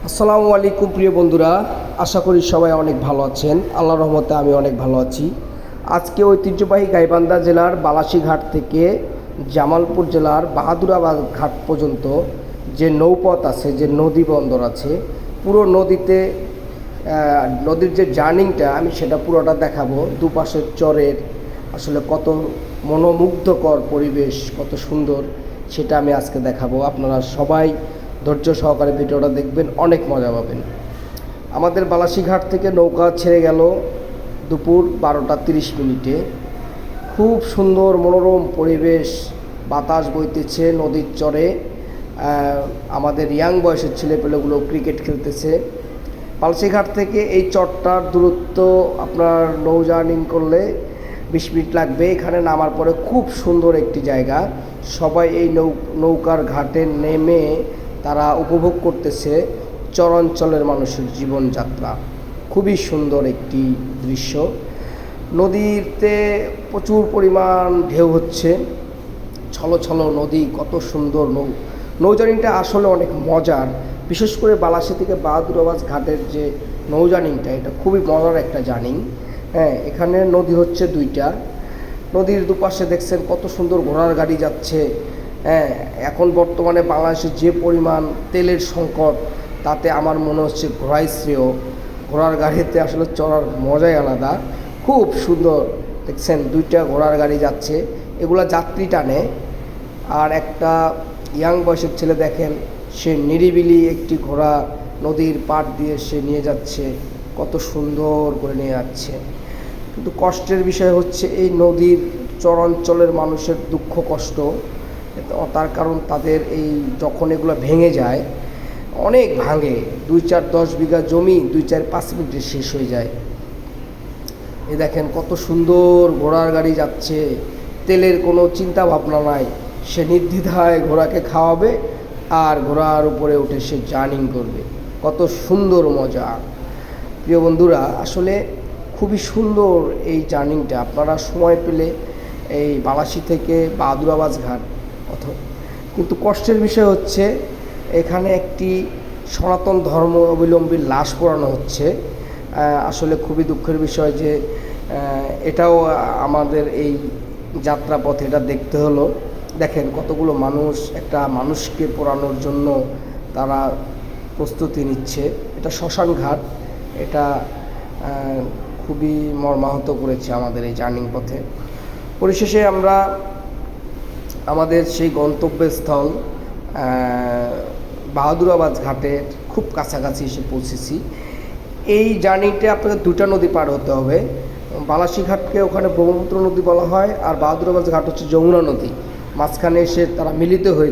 আসসালামু আলাইকুম প্রিয় বন্ধুরা, আশা করি সবাই অনেক ভালো আছেন। আল্লাহর রহমতে আমি অনেক ভালো আছি। আজকে ঐতিহ্যবাহী গাইবান্ধা জেলার বালাসীঘাট থেকে জামালপুর জেলার বাহাদুরাবাদ ঘাট পর্যন্ত যে নৌপথ আছে, যে নদী বন্দর আছে, পুরো নদীর যে জার্নিংটা আমি সেটা পুরোটা দেখাবো। দুপাশের চরের আসলে কত মনোমুগ্ধকর পরিবেশ, কত সুন্দর, সেটা আমি আজকে দেখাবো। আপনারা সবাই ধৈর্য সহকারে ভিডিওটা দেখবেন, অনেক মজা পাবেন। আমাদের বালাসীঘাট থেকে নৌকা ছেড়ে গেল দুপুর 12টা 30 মিনিটে। খুব সুন্দর মনোরম পরিবেশ, বাতাস বইতেছে নদীর চরে। আমাদের ইয়াং বয়সের ছেলেপেলেগুলো ক্রিকেট খেলতেছে। বালাসীঘাট থেকে এই চরটার দূরত্ব আপনার নৌ জার্নিং করলে 20 মিনিট লাগবে। এখানে নামার পরে খুব সুন্দর একটি জায়গা, সবাই এই নৌকার ঘাটে নেমে তারা উপভোগ করতেছে চরাঞ্চলের মানুষের জীবনযাত্রা। খুবই সুন্দর একটি দৃশ্য। নদীতে প্রচুর পরিমাণ ঢেউ হচ্ছে, ছলো ছলো নদী, কত সুন্দর নৌজার্নিংটা আসলে অনেক মজার। বিশেষ করে বালাসী থেকে বাহাদুরাবাদ ঘাটের যে নৌজার্নিংটা, এটা খুবই মজার একটা জার্নিং। হ্যাঁ, এখানে নদী হচ্ছে দুইটা। নদীর দুপাশে দেখছেন কত সুন্দর ঘোড়ার গাড়ি যাচ্ছে। হ্যাঁ, এখন বর্তমানে বাংলাদেশে যে পরিমাণ তেলের সংকট, তাতে আমার মনে হচ্ছে ঘোড়াই শ্রেয়। ঘোড়ার গাড়িতে আসলে চড়ার মজাই আলাদা। খুব সুন্দর দেখছেন, দুইটা ঘোড়ার গাড়ি যাচ্ছে, এগুলা যাত্রী টানে। আর একটা ইয়াং বয়সের ছেলে দেখেন, সে নিরিবিলি একটি ঘোড়া নদীর পাড় দিয়ে সে নিয়ে যাচ্ছে, কত সুন্দর করে নিয়ে যাচ্ছে। কিন্তু কষ্টের বিষয় হচ্ছে এই নদীর চরাঞ্চলের মানুষের দুঃখ কষ্ট। তার কারণ তাদের এই যখন এগুলো ভেঙে যায়, অনেক ভাঙে, 2-4-10 বিঘা জমি 2-4-5 মিনিটে শেষ হয়ে যায়। এই দেখেন কত সুন্দর ঘোড়ার গাড়ি যাচ্ছে, তেলের কোনো চিন্তা ভাবনা নাই। সে নির্দ্বিধায় ঘোড়াকে খাওয়াবে আর ঘোড়ার উপরে উঠে সে জার্নিং করবে। কত সুন্দর মজা। প্রিয় বন্ধুরা, আসলে খুবই সুন্দর এই জার্নিংটা। আপনারা সময় পেলে এই বালাসী থেকে বাহাদুরাবাদ ঘাট কিন্তু কষ্টের বিষয় হচ্ছে এখানে একটি সনাতন ধর্ম অবলম্বীর লাশ পোড়ানো হচ্ছে। আসলে খুবই দুঃখের বিষয় যে এটাও আমাদের এই যাত্রাপথে এটা দেখতে হলো। দেখেন কতগুলো মানুষ একটা মানুষকে পোড়ানোর জন্য তারা প্রস্তুতি নিচ্ছে। এটা শ্মশান ঘাট, এটা খুবই মর্মাহত করেছে আমাদের এই জার্নিং পথে। পরিশেষে আমরা আমাদের সেই গন্তব্যস্থল বাহাদুরাবাদ ঘাটের খুব কাছাকাছি এসে পৌঁছেছি। এই জার্নিতে আপনাকে দুটা নদী পার হতে হবে। বালাসীঘাটকে ওখানে ব্রহ্মপুত্র নদী বলা হয়, আর বাহাদুরাবাদ ঘাট হচ্ছে যমুনা নদী। মাঝখানে এসে তারা মিলিত হয়ে